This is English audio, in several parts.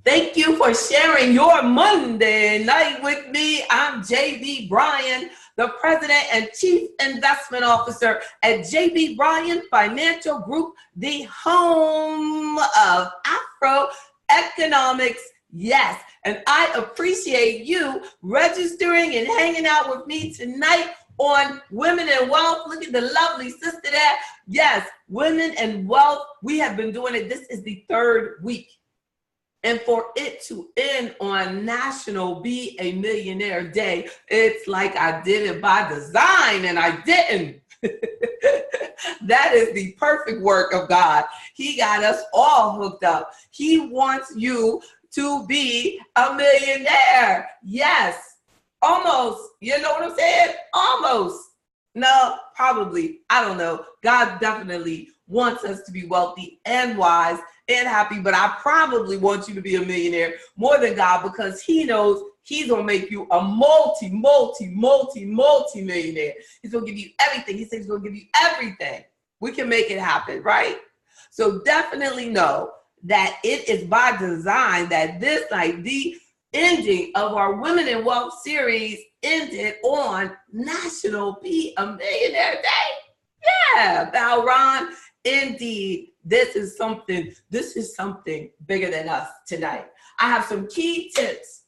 Thank you for sharing your Monday night with me. I'm Bryan, the President and Chief Investment Officer at Bryan Financial Group, the home of AfroEconomics. Yes, and I appreciate you registering and hanging out with me tonight on Women and Wealth. Look at the lovely sister there. Yes, Women and Wealth. We have been doing it. This is the third week. And for it to end on National Be a Millionaire Day, it's like I did it by design, and I didn't. That is the perfect work of God. He got us all hooked up. He wants you to be a millionaire. Yes, almost. You know what I'm saying? Almost. No, probably. I don't know. God definitely wants us to be wealthy and wise and happy, but I probably want you to be a millionaire more than God, because he knows he's going to make you a multi-millionaire. He's going to give you everything. He says he's going to give you everything. We can make it happen, right? So definitely know that it is by design that this night, the ending of our Women in Wealth series, ended on National Be a Millionaire Day. Yeah, Val Ron, indeed. This is something bigger than us tonight. I have some key tips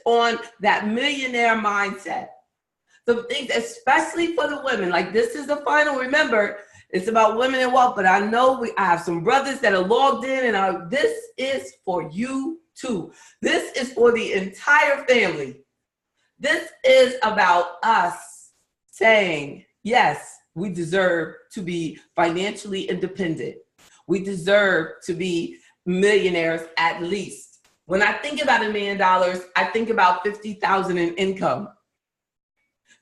on that millionaire mindset. Some things, especially for the women. Like, this is the final. Remember, it's about women and wealth, but I know I have some brothers that are logged in, and this is for you too. This is for the entire family. This is about us saying, yes, we deserve to be financially independent. We deserve to be millionaires at least. When I think about $1 million, I think about $50,000 in income.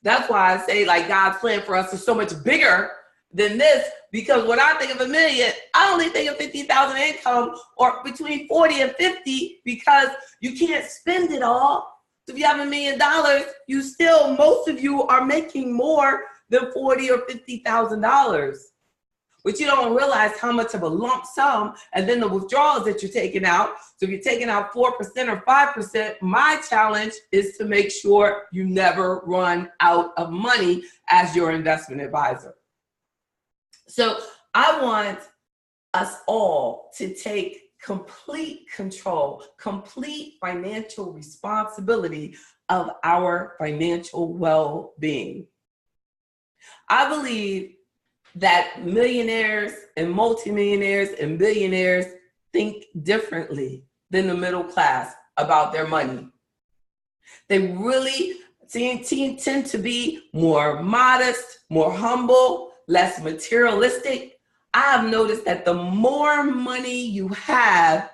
That's why I say, like, God's plan for us is so much bigger than this, because when I think of $1 million, I only think of $50,000 income, or between 40 and 50, because you can't spend it all. So if you have $1 million, most of you are making more than $40,000 or $50,000, but you don't realize how much of a lump sum, and then the withdrawals that you're taking out. So if you're taking out 4% or 5%, my challenge is to make sure you never run out of money as your investment advisor. So I want us all to take complete control, complete financial responsibility of our financial well-being. I believe that millionaires and multimillionaires and billionaires think differently than the middle class about their money. They really tend to be more modest, more humble, less materialistic. I have noticed that the more money you have,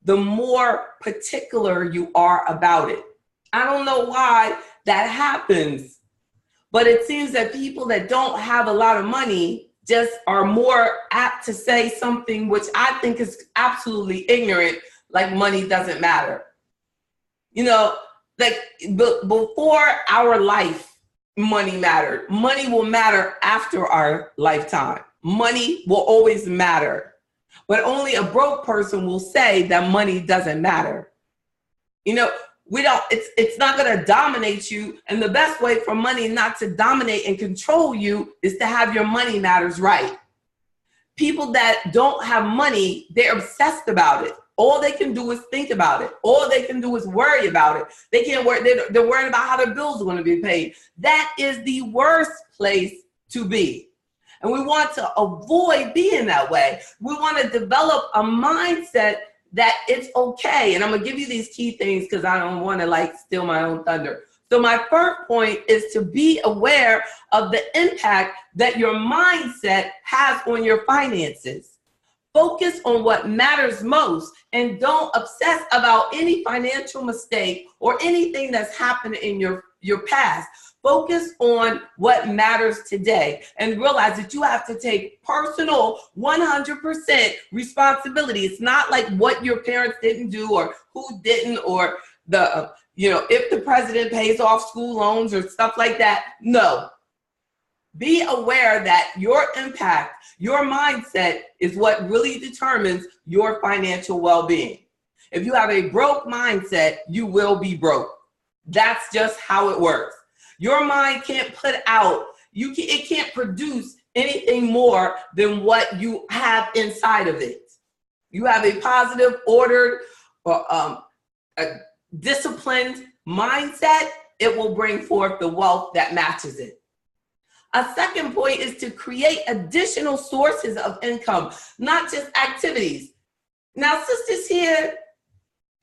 the more particular you are about it. I don't know why that happens, but it seems that people that don't have a lot of money just are more apt to say something which I think is absolutely ignorant, like money doesn't matter. You know, like before our life, money mattered. Money will matter after our lifetime. Money will always matter, but only a broke person will say that money doesn't matter. You know, it's not going to dominate you. And the best way for money not to dominate and control you is to have your money matters right. People that don't have money, they're obsessed about it. All they can do is think about it. All they can do is worry about it. They can't worry. They're worried about how their bills are going to be paid. That is the worst place to be. And we want to avoid being that way. We want to develop a mindset that it's okay. And I'm going to give you these key things because I don't want to steal my own thunder. So my first point is to be aware of the impact that your mindset has on your finances. Focus on what matters most and don't obsess about any financial mistake or anything that's happened in your past. Focus on what matters today and realize that you have to take personal 100% responsibility. It's not like what your parents didn't do or who didn't, or if the president pays off school loans or stuff like that. No. Be aware that your impact, your mindset is what really determines your financial well-being. If you have a broke mindset, you will be broke. That's just how it works. Your mind can't put out, it can't produce anything more than what you have inside of it. You have a positive, ordered, a disciplined mindset, it will bring forth the wealth that matches it. A second point is to create additional sources of income, not just activities. Now, sisters here,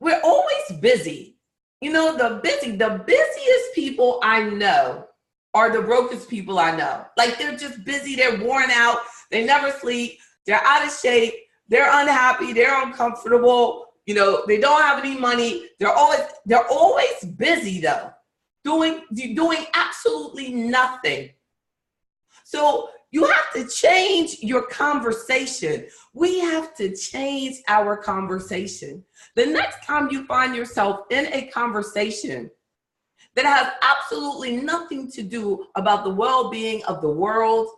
we're always busy. You know, the busiest people I know are the brokest people I know. Like, they're just busy, they're worn out, they never sleep, they're out of shape, they're unhappy, they're uncomfortable, you know, they don't have any money. They're always busy though, doing absolutely nothing. So you have to change your conversation. We have to change our conversation. The next time you find yourself in a conversation that has absolutely nothing to do about the well-being of the world,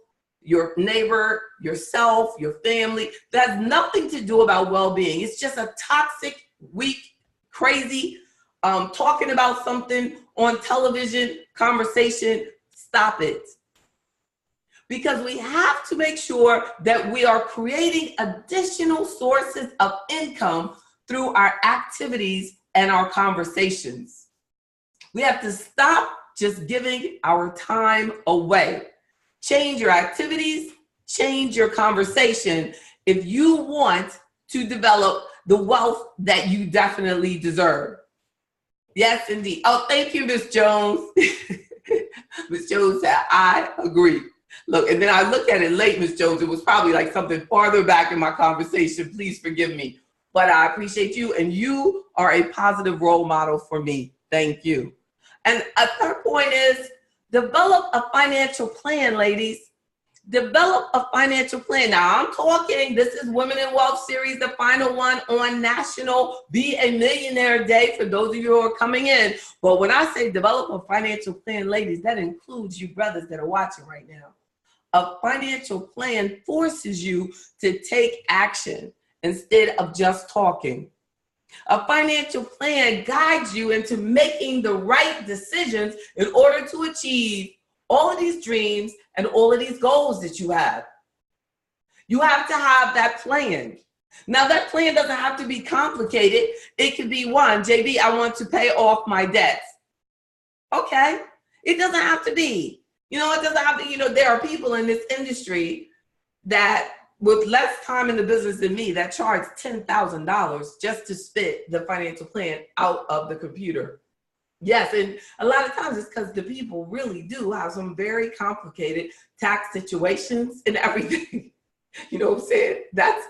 your neighbor, yourself, your family, that has nothing to do about well-being. It's just a toxic, weak, crazy, talking about something on television conversation. Stop it. Because we have to make sure that we are creating additional sources of income through our activities and our conversations. We have to stop just giving our time away. Change your activities, change your conversation if you want to develop the wealth that you definitely deserve. Yes, indeed. Oh, thank you, Ms. Jones. Ms. Jones said, I agree. Look, and then I look at it late, Ms. Jones. It was probably like something farther back in my conversation. Please forgive me. But I appreciate you, and you are a positive role model for me. Thank you. And a third point is develop a financial plan, ladies. Develop a financial plan. Now, I'm talking, this is Women in Wealth Series, the final one on National Be a Millionaire Day for those of you who are coming in. But when I say develop a financial plan, ladies, that includes you brothers that are watching right now. A financial plan forces you to take action instead of just talking. A financial plan guides you into making the right decisions in order to achieve all of these dreams and all of these goals that you have. You have to have that plan. Now, that plan doesn't have to be complicated. It could be one, JB, I want to pay off my debts. Okay, it doesn't have to be. You know, it doesn't have to, you know, there are people in this industry that with less time in the business than me that charge $10,000 just to spit the financial plan out of the computer. Yes, and a lot of times it's because the people really do have some very complicated tax situations and everything. You know what I'm saying? That's,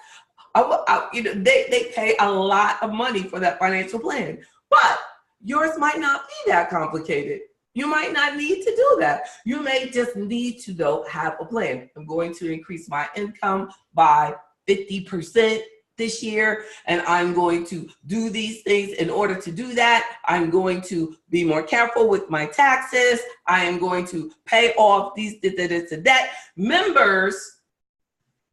you know, they pay a lot of money for that financial plan, but yours might not be that complicated. You might not need to do that. You may just need to, though, have a plan. I'm going to increase my income by 50% this year, and I'm going to do these things. In order to do that, I'm going to be more careful with my taxes. I am going to pay off these debt. Members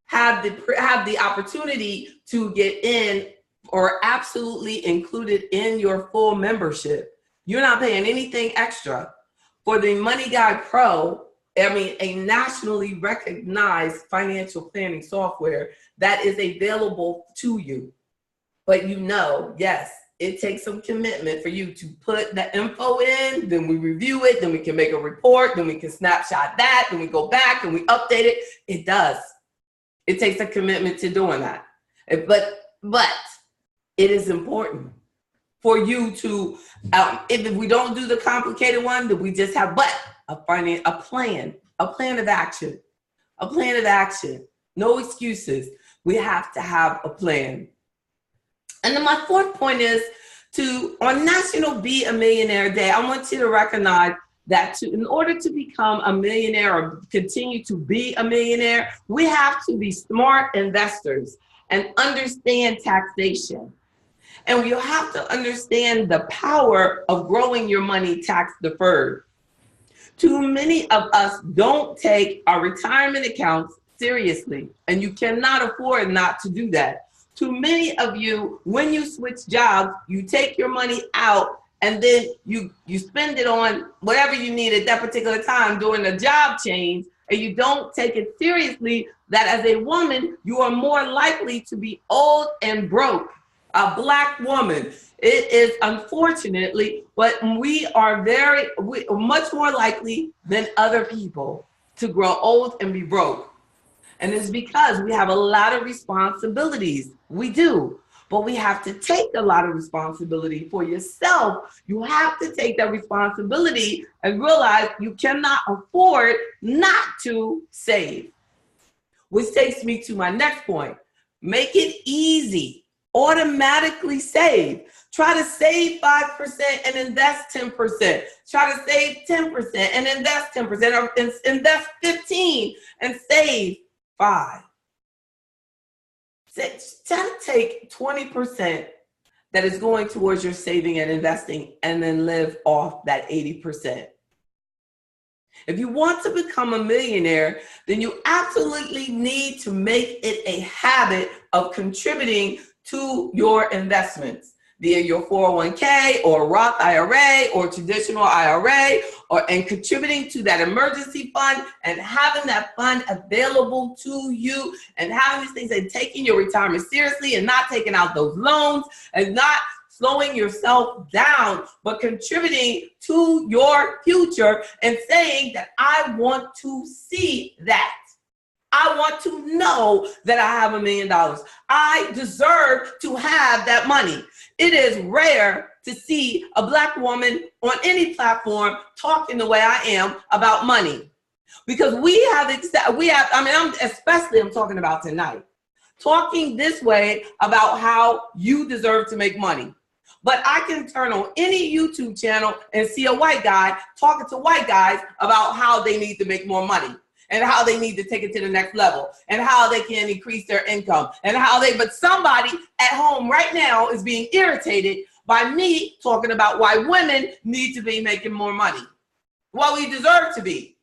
have the opportunity to get in or absolutely included in your full membership. You're not paying anything extra. For the Money Guide Pro, I mean, a nationally recognized financial planning software that is available to you. But you know, yes, it takes some commitment for you to put the info in, then we review it, then we can make a report, then we can snapshot that, then we go back and we update it. It does. It takes a commitment to doing that. But it is important for you to, if we don't do the complicated one, then we just have a plan of action, no excuses. We have to have a plan. And then my fourth point is on National Be a Millionaire Day, I want you to recognize that in order to become a millionaire or continue to be a millionaire, we have to be smart investors and understand taxation. And you have to understand the power of growing your money tax deferred. Too many of us don't take our retirement accounts seriously, and you cannot afford not to do that. Too many of you, when you switch jobs, you take your money out and then you spend it on whatever you need at that particular time during the job change, and you don't take it seriously that as a woman, you are more likely to be old and broke. A Black woman, it is unfortunately, but we are much more likely than other people to grow old and be broke. And it's because we have a lot of responsibilities. We do. But we have to take a lot of responsibility for yourself. You have to take that responsibility and realize you cannot afford not to save. Which takes me to my next point. Make it easy. Automatically save. Try to save 5% and invest 10%. Try to save 10% and invest 10%, or invest 15% and save 5%. Try to take 20% that is going towards your saving and investing, and then live off that 80%. If you want to become a millionaire, then you absolutely need to make it a habit of contributing to your investments, via your 401k or Roth IRA or traditional IRA, and contributing to that emergency fund and having that fund available to you, and having these things and taking your retirement seriously and not taking out those loans and not slowing yourself down, but contributing to your future and saying that I want to see that. I want to know that I have $1 million. I deserve to have that money. It is rare to see a Black woman on any platform talking the way I am about money, because I'm talking about tonight, talking this way about how you deserve to make money. But I can turn on any YouTube channel and see a white guy talking to white guys about how they need to make more money, and how they need to take it to the next level, and how they can increase their income, but somebody at home right now is being irritated by me talking about why women need to be making more money, why we deserve to be.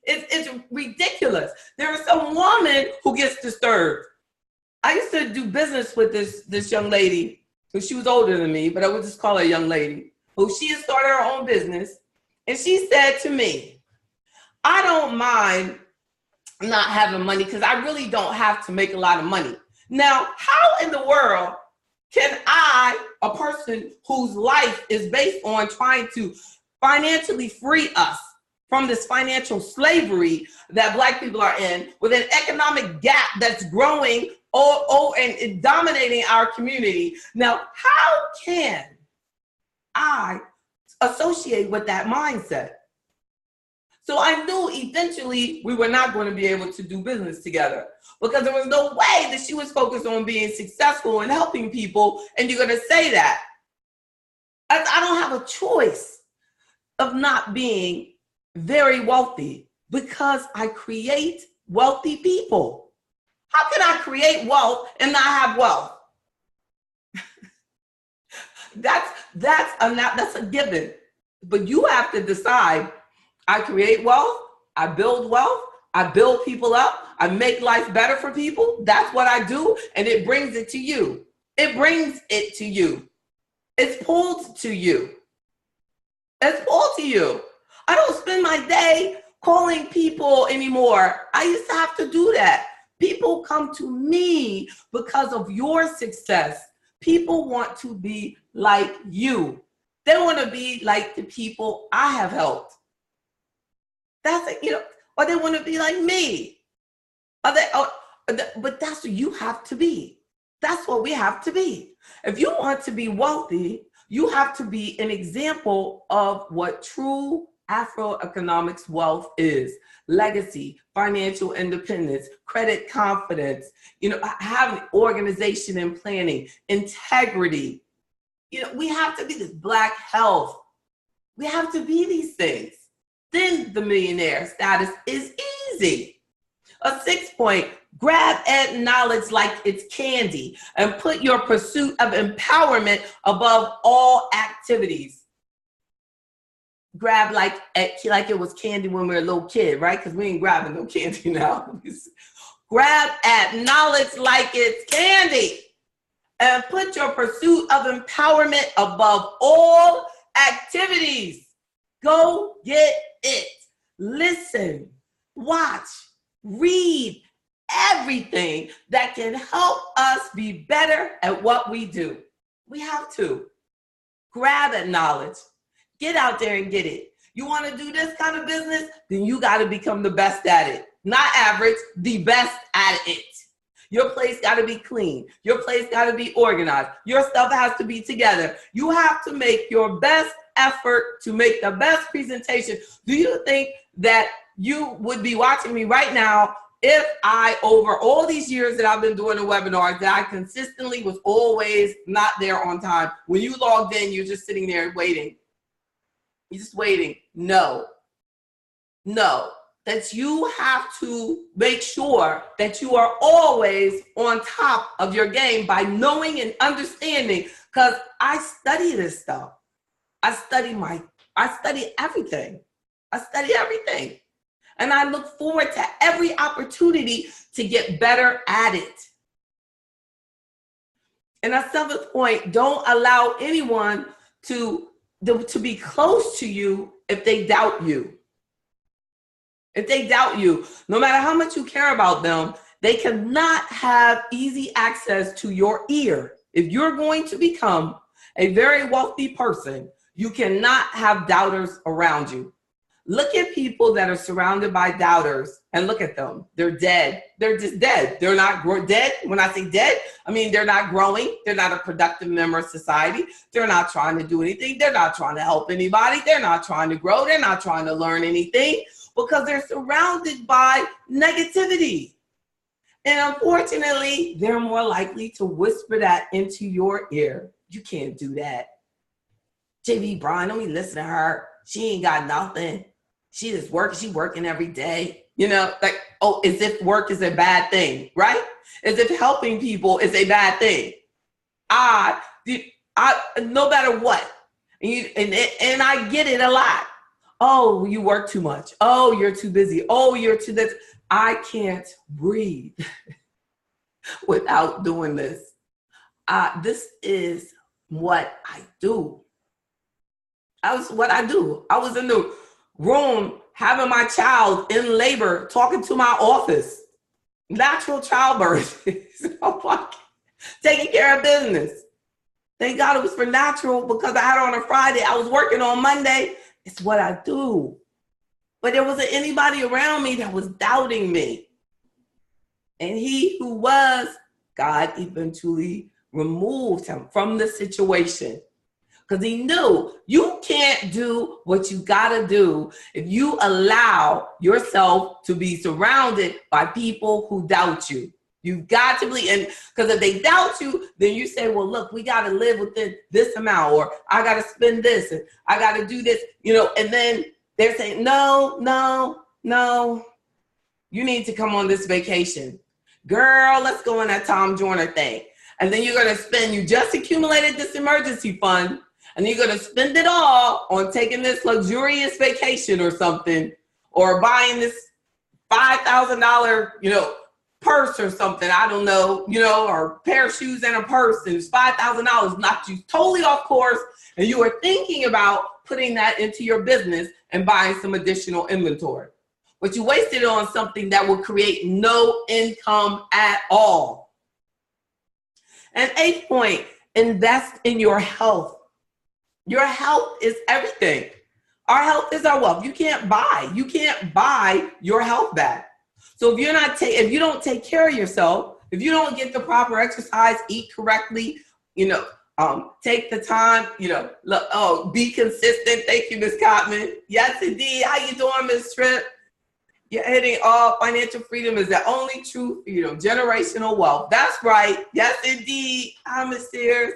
It's ridiculous. There is some woman who gets disturbed. I used to do business with this young lady, who she was older than me, but I would just call her a young lady, who she had started her own business, and she said to me, I don't mind not having money because I really don't have to make a lot of money. Now, how in the world can I, a person whose life is based on trying to financially free us from this financial slavery that Black people are in, with an economic gap that's growing and dominating our community. Now, how can I associate with that mindset? So I knew eventually we were not going to be able to do business together, because there was no way that she was focused on being successful and helping people, and you're going to say that. I don't have a choice of not being very wealthy, because I create wealthy people. How can I create wealth and not have wealth? That's a given. But you have to decide. I create wealth, I build wealth, I build people up, I make life better for people. That's what I do, and it brings it to you. It brings it to you. It's pulled to you. It's pulled to you. I don't spend my day calling people anymore. I used to have to do that. People come to me because of your success. People want to be like you. They want to be like the people I have helped. Or they want to be like me. But that's what you have to be. That's what we have to be. If you want to be wealthy, you have to be an example of what true AfroEconomics wealth is. Legacy, financial independence, credit confidence, having organization and planning, integrity. We have to be this Black health. We have to be these things. Then the millionaire status is easy. A 6th point, grab ed knowledge like it's candy and put your pursuit of empowerment above all activities. grab like it was candy when we were a little kid, right? Because we ain't grabbing no candy now. Grab at knowledge like it's candy. And put your pursuit of empowerment above all activities. Go get it. Listen, watch, read everything that can help us be better at what we do. We have to. Grab at knowledge. Get out there and get it. You want to do this kind of business? Then you got to become the best at it. Not average, the best at it. Your place got to be clean. Your place got to be organized. Your stuff has to be together. You have to make your best effort to make the best presentation. Do you think that you would be watching me right now if I, over all these years that I've been doing the webinars, that I consistently was always not there on time? When you logged in, you're just sitting there waiting. You're just waiting. No. That you have to make sure that you are always on top of your game by knowing and understanding, because I study this stuff. I study everything. And I look forward to every opportunity to get better at it. And a seventh point, don't allow anyone to be close to you if they doubt you. If they doubt you, no matter how much you care about them, they cannot have easy access to your ear. If you're going to become a very wealthy person, you cannot have doubters around you. Look at people that are surrounded by doubters and look at them. They're dead. They're just dead. They're not dead. When I say dead, I mean they're not growing. They're not a productive member of society. They're not trying to do anything. They're not trying to help anybody. They're not trying to grow. They're not trying to learn anything, because they're surrounded by negativity. And unfortunately, they're more likely to whisper that into your ear. You can't do that. JB Bryan, don't be listening to her. She ain't got nothing. She just working. She working every day. You know, like, oh, as if work is a bad thing, right? As if helping people is a bad thing. I no matter what. And I get it a lot. Oh, you work too much. Oh, you're too busy. Oh, you're too this. I can't breathe without doing this. This is what I do. What I do. I was in the room having my child in labor, talking to my office. Natural childbirth. Taking care of business. Thank God it was for natural, because I had it on a Friday. I was working on Monday. It's what I do. But there wasn't anybody around me that was doubting me. And he who was, God eventually removed him from the situation. Because he knew you can't do what you got to do if you allow yourself to be surrounded by people who doubt you. You've got to believe, and because if they doubt you, then you say, well, look, we got to live within this amount, or I got to spend this, and I got to do this, you know, and then they're saying, no, you need to come on this vacation. Girl, let's go on that Tom Joyner thing. And then you're going to spend, you just accumulated this emergency fund, and you're going to spend it all on taking this luxurious vacation or something, or buying this $5,000, you know, purse or something, I don't know, you know, or pair of shoes and a purse, and it's $5,000, knocked you totally off course, and you were thinking about putting that into your business and buying some additional inventory. But you wasted it on something that will create no income at all. And 8th point, invest in your health. Your health is everything. Our health is our wealth. You can't buy your health back. So if you don't take care of yourself, if you don't get the proper exercise, eat correctly, you know, take the time, you know, be consistent. Thank you, Ms. Cotman. Yes, indeed. How you doing, Ms. Tripp? You're hitting all financial freedom is the only true, you know, generational wealth. That's right. Yes, indeed. Hi, Ms. Sears.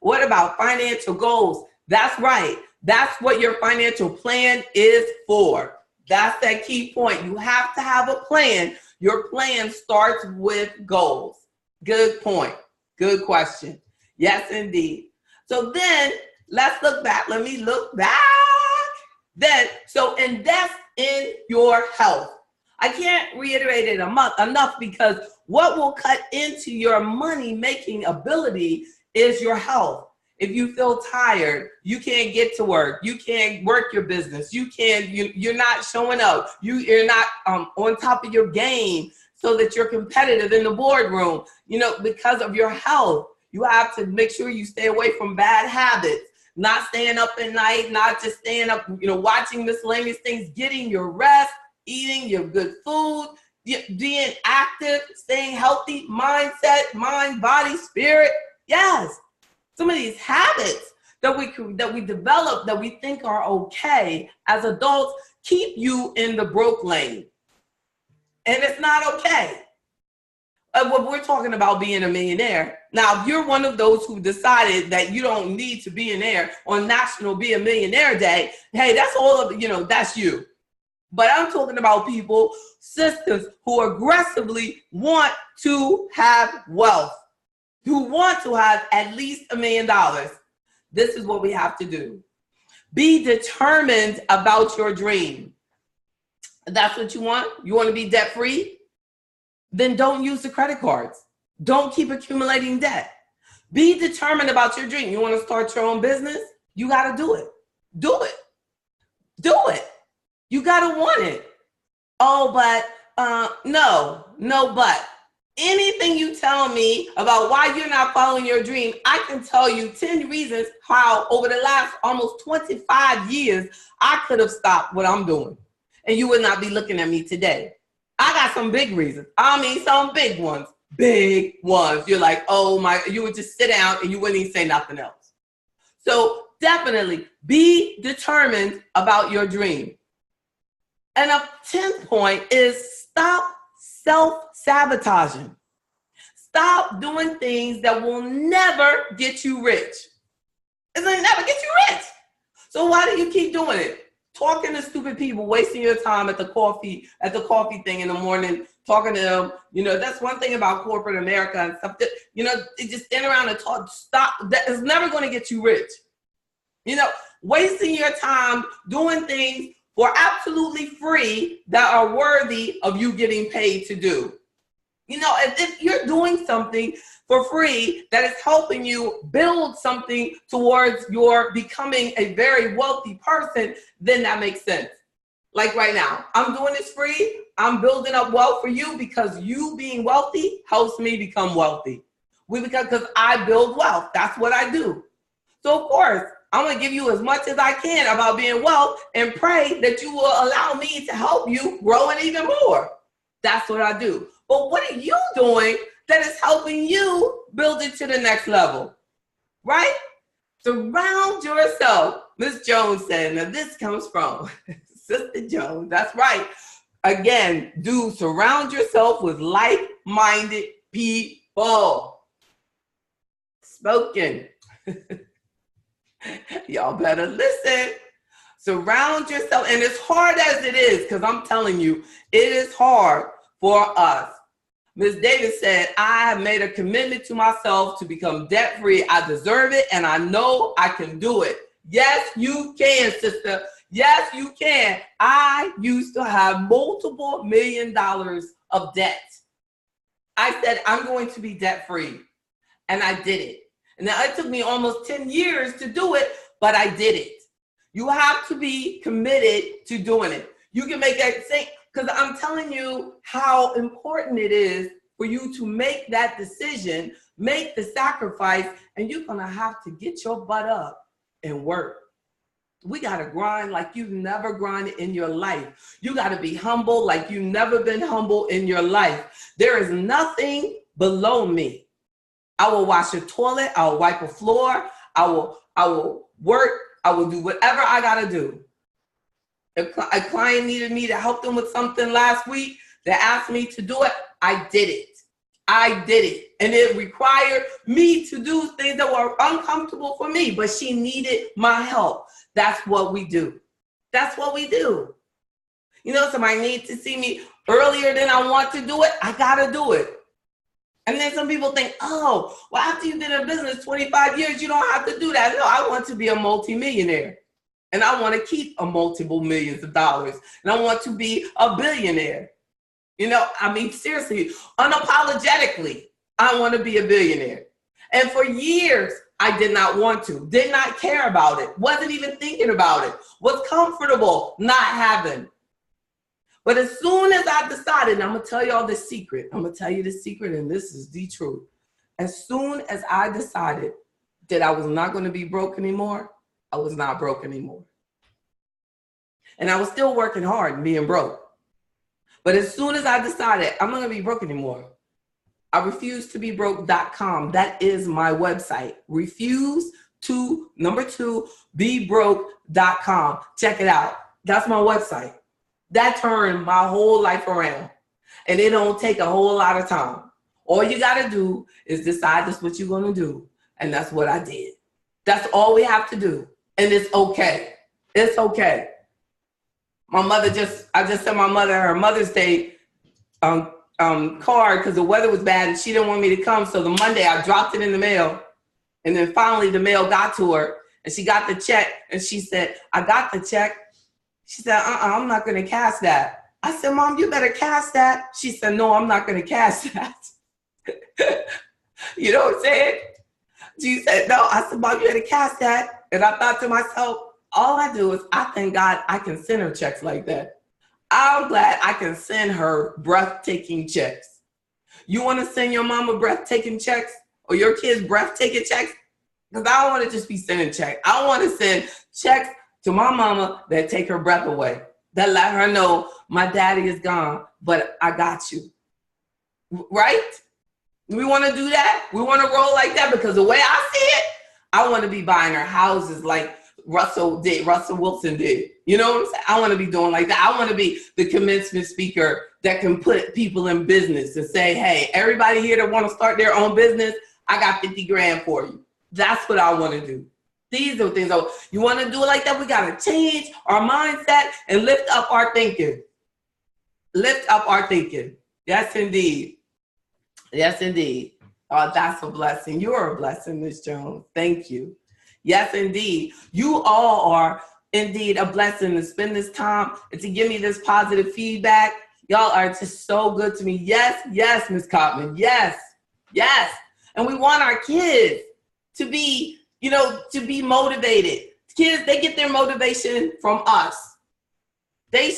What about financial goals? That's right. That's what your financial plan is for. That's that key point. You have to have a plan. Your plan starts with goals. Good point. Good question. Yes, indeed. So then let's look back. Let me look back. Then, so invest in your health. I can't reiterate it enough, because what will cut into your money-making ability is your health. If you feel tired, you can't get to work, you can't work your business, you're not showing up, you're not on top of your game so that you're competitive in the boardroom, because of your health. You have to make sure you stay away from bad habits, not staying up at night, not just staying up, watching miscellaneous things, getting your rest, eating your good food, being active, staying healthy, mindset, mind, body, spirit. Yes. Some of these habits that we develop that we think are okay as adults keep you in the broke lane. And it's not okay. What we're talking about being a millionaire. Now, if you're one of those who decided that you don't need to be an heir on National Be a Millionaire Day, hey, that's all of, that's you. But I'm talking about people, sisters, who aggressively want to have wealth, who want to have at least $1 million. This is what we have to do. Be determined about your dream. That's what you want? You want to be debt-free? Then don't use the credit cards. Don't keep accumulating debt. Be determined about your dream. You want to start your own business? You got to do it. Do it. Do it. You got to want it. Oh, but no, but. Anything you tell me about why you're not following your dream, I can tell you 10 reasons how over the last almost 25 years, I could have stopped what I'm doing. And you would not be looking at me today. I got some big reasons. I mean, some big ones. Big ones. You're like, oh my, you would just sit down and you wouldn't even say nothing else. So definitely be determined about your dream. And a 10th point is stop self-sabotaging. Stop doing things that will never get you rich. It's going to never get you rich. So why do you keep doing it? Talking to stupid people, wasting your time at the coffee thing in the morning, talking to them. That's one thing about corporate America and stuff. That, they just stand around and talk. Stop. That is never going to get you rich. Wasting your time doing things for absolutely free that are worthy of you getting paid to do. If you're doing something for free that is helping you build something towards your becoming a very wealthy person, then that makes sense. Like right now, I'm doing this free. I'm building up wealth for you because you being wealthy helps me become wealthy. Because I build wealth. That's what I do. So of course, I'm going to give you as much as I can about being wealth and pray that you will allow me to help you grow it even more. That's what I do. But what are you doing that is helping you build it to the next level? Right? Surround yourself. Miss Jones said, now this comes from Sister Jones. That's right. Again, surround yourself with like-minded people. Spoken. Y'all better listen. Surround yourself. And as hard as it is, because I'm telling you, it is hard for us. Ms. Davis said, I have made a commitment to myself to become debt-free. I deserve it, and I know I can do it. Yes, you can, sister. Yes, you can. I used to have multiple $1 million of debt. I said, I'm going to be debt-free, and I did it. And now it took me almost 10 years to do it, but I did it. You have to be committed to doing it. You can make that thing, because I'm telling you how important it is for you to make that decision, make the sacrifice, and you're going to have to get your butt up and work. We got to grind like you've never grinded in your life. You got to be humble like you've never been humble in your life. There is nothing below me. I will wash a toilet. I will wipe a floor. I will work. I will do whatever I got to do. A client needed me to help them with something last week. They asked me to do it. I did it. I did it. And it required me to do things that were uncomfortable for me, but she needed my help. That's what we do. That's what we do. Somebody needs to see me earlier than I want to do it. I got to do it. And then some people think, oh, well, after you've been in business 25 years, you don't have to do that. No, I want to be a multimillionaire. And I want to keep a multiple millions of dollars. And I want to be a billionaire. You know, I mean, seriously, unapologetically, I want to be a billionaire. And for years, I did not want to, did not care about it, wasn't even thinking about it, was comfortable not having. But as soon as I decided, and I'm going to tell y'all the secret, I'm going to tell you the secret, and this is the truth. As soon as I decided that I was not going to be broke anymore, I was not broke anymore. And I was still working hard and being broke. But as soon as I decided I'm not going to be broke anymore, I refuse to be broke.com. That is my website. Refuse to, number 2, be broke.com. Check it out. That's my website. That turned my whole life around. And it don't take a whole lot of time. All you got to do is decide that's what you're going to do. And that's what I did. That's all we have to do. And it's okay. It's okay. My mother I just sent my mother her Mother's Day card because the weather was bad and she didn't want me to come. So the Monday I dropped it in the mail. And then finally the mail got to her and she got the check and she said, I got the check. She said, I'm not going to cash that. I said, Mom, you better cash that. She said, no, I'm not going to cash that. You know what I'm saying? She said, no. I said, Mom, you better cash that. And I thought to myself, all I do is I thank God I can send her checks like that. I'm glad I can send her breathtaking checks. You want to send your mama breathtaking checks or your kids breathtaking checks? Because I don't want to just be sending checks. I want to send checks to my mama that take her breath away, that let her know my daddy is gone, but I got you. Right? We want to do that. We want to roll like that because the way I see it, I want to be buying her houses like Russell Wilson did. You know what I'm saying? I want to be doing like that. I want to be the commencement speaker that can put people in business and say, hey, everybody here that want to start their own business, I got 50 grand for you. That's what I want to do. These are things. So you want to do it like that? We got to change our mindset and lift up our thinking. Lift up our thinking. Yes, indeed. Yes, indeed. Oh, that's a blessing. You're a blessing, Ms. Jones. Thank you. Yes, indeed. You all are indeed a blessing to spend this time and to give me this positive feedback. Y'all are just so good to me. Yes, yes, Ms. Cotman. Yes, yes. And we want our kids to be, to be motivated. Kids, they get their motivation from us. They,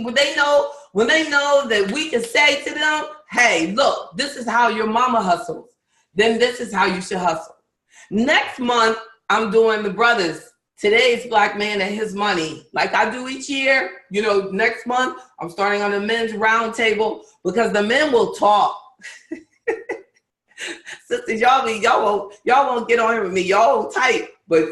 when they know that we can say to them, hey, look, this is how your mama hustles. Then this is how you should hustle. Next month, I'm doing the brothers. Today's Black Man and His Money. Like I do each year, next month, I'm starting on the men's roundtable because the men will talk. Sisters, y'all won't get on here with me. Y'all tight, but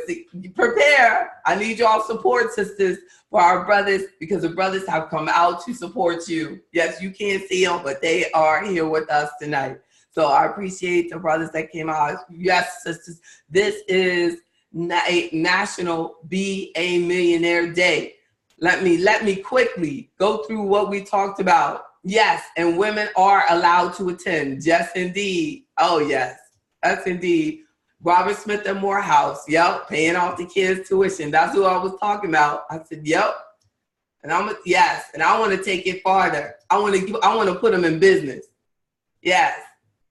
prepare. I need y'all support, sisters, for our brothers because the brothers have come out to support you. Yes, you can't see them, but they are here with us tonight. So I appreciate the brothers that came out. Yes, sisters, this is National Be a Millionaire Day. Let me quickly go through what we talked about. Yes, and women are allowed to attend. Yes, indeed. Oh, yes. That's indeed. Robert Smith and Morehouse. Yep, paying off the kids' tuition. That's who I was talking about. I said, yep. And I want to take it farther. I want to put them in business. Yes.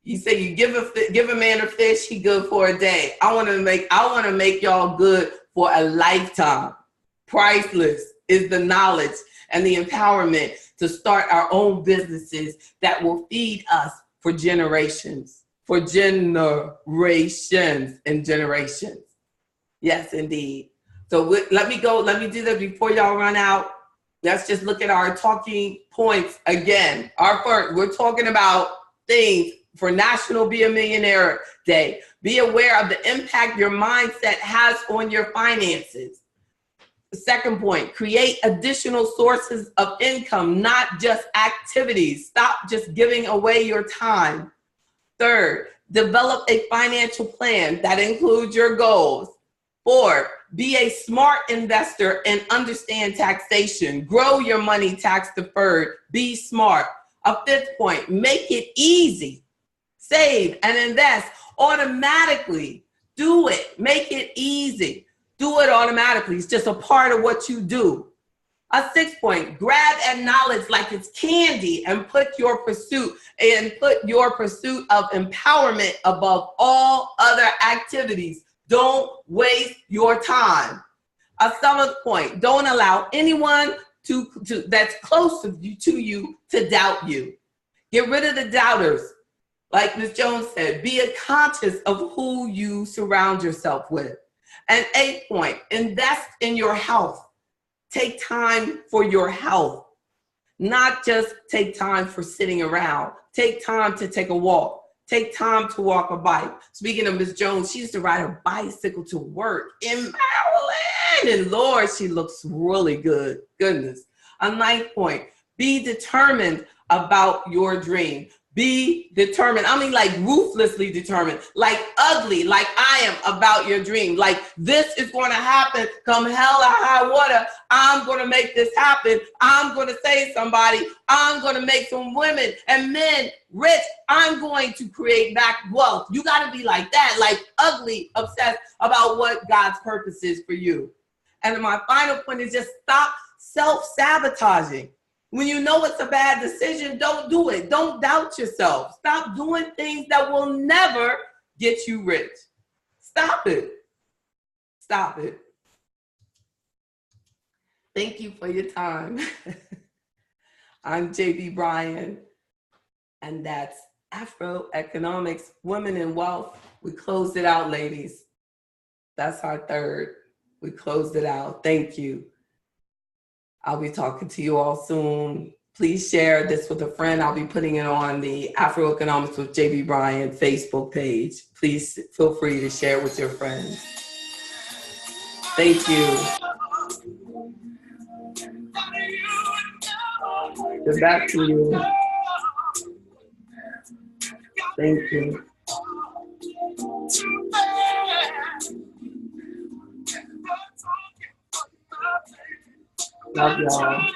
You say you give a man a fish, he good for a day. I want to make y'all good for a lifetime. Priceless is the knowledge and the empowerment to start our own businesses that will feed us for generations and generations. Yes, indeed. So let me do that before y'all run out. Let's just look at our talking points again. We're talking about things for National Be a Millionaire Day. Be aware of the impact your mindset has on your finances. The second point, create additional sources of income, not just activities. Stop just giving away your time. Third, develop a financial plan that includes your goals. Four, be a smart investor and understand taxation. Grow your money tax deferred. Be smart. A fifth point, make it easy. Save and invest automatically. Do it. Make it easy. do it automatically. It's just a part of what you do. A 6 point, grab at knowledge like it's candy and put your pursuit of empowerment above all other activities. Don't waste your time. A 7th point, don't allow anyone that's close to you to doubt you. Get rid of the doubters. Like Ms. Jones said, be conscious of who you surround yourself with. And 8th point, invest in your health. Take time for your health, not just take time for sitting around. Take time to take a walk. Take time to walk a bike. Speaking of Ms. Jones, she used to ride a bicycle to work in Maryland. And Lord, she looks really good. Goodness. A 9th point, be determined about your dream. Be determined. I mean, like ruthlessly determined, like ugly, like I am about your dream. Like this is going to happen come hell or high water. I'm going to make this happen. I'm going to save somebody. I'm going to make some women and men rich. I'm going to create back wealth. You got to be like that, like ugly, obsessed about what God's purpose is for you. And my final point is just stop self-sabotaging. When you know it's a bad decision, don't do it. Don't doubt yourself. Stop doing things that will never get you rich. Stop it. Stop it. Thank you for your time. I'm JB Bryan, and that's AfroEconomics, Women in Wealth. We closed it out, ladies. That's our third. We closed it out. Thank you. I'll be talking to you all soon. Please share this with a friend. I'll be putting it on the AfroEconomics with JB Bryan Facebook page. Please feel free to share with your friends. Thank you. Get back to you. Thank you. Love y'all.